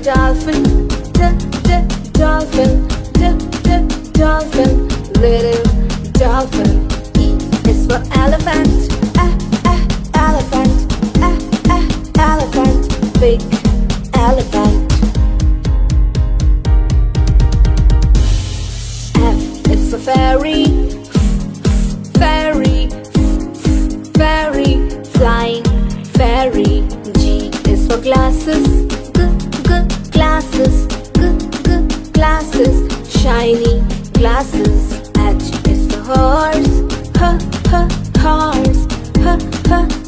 dolphin, dolphin, dolphin, little dolphin. E is for elephant, elephant, elephant, big elephant. F is for fairy, fairy, fairy, flying fairy. G is for glasses, glasses, glasses, shiny glasses. H is for horse, horse,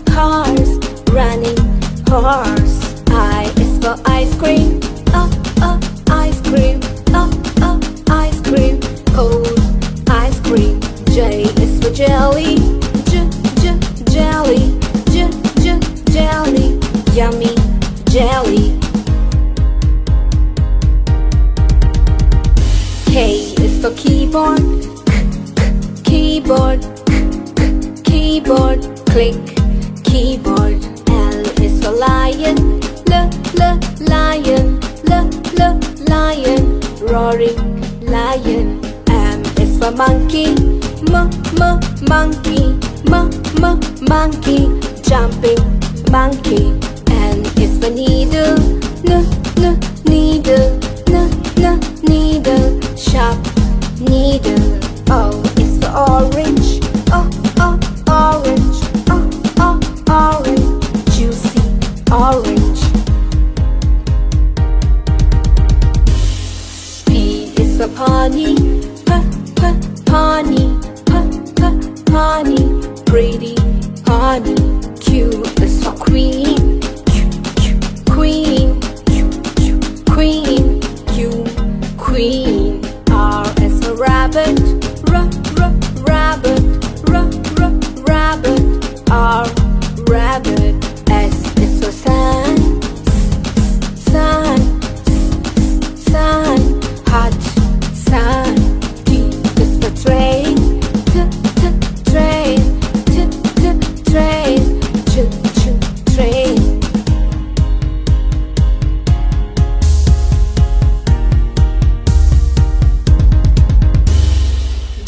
horse, running horse. I is for ice cream, ice cream, ice cream, cold ice cream. J is for jelly, jelly, jelly, yummy jelly. K is for keyboard, keyboard, keyboard, click keyboard. L is for lion, lion, lion, roaring lion. M is for monkey, monkey, monkey, jumping monkey. N is for needle, needle, needle, sharp needle. O is for orange, orange, orange, juicy orange. P is for pony, pony, pony, pretty pony. Q is for queen, queen, queen, Q, queen. R is for rabbit, rabbit, rabbit, R, rabbit. S is for sun, sun, sun, hot sun. T is for train, train, train, train.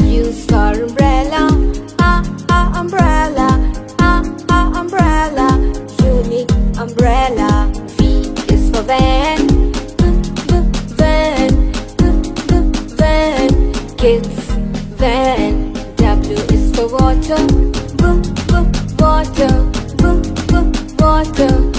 U for umbrella, umbrella, umbrella, unique umbrella. V is for van, van, van, kids van. W is for water, water, water,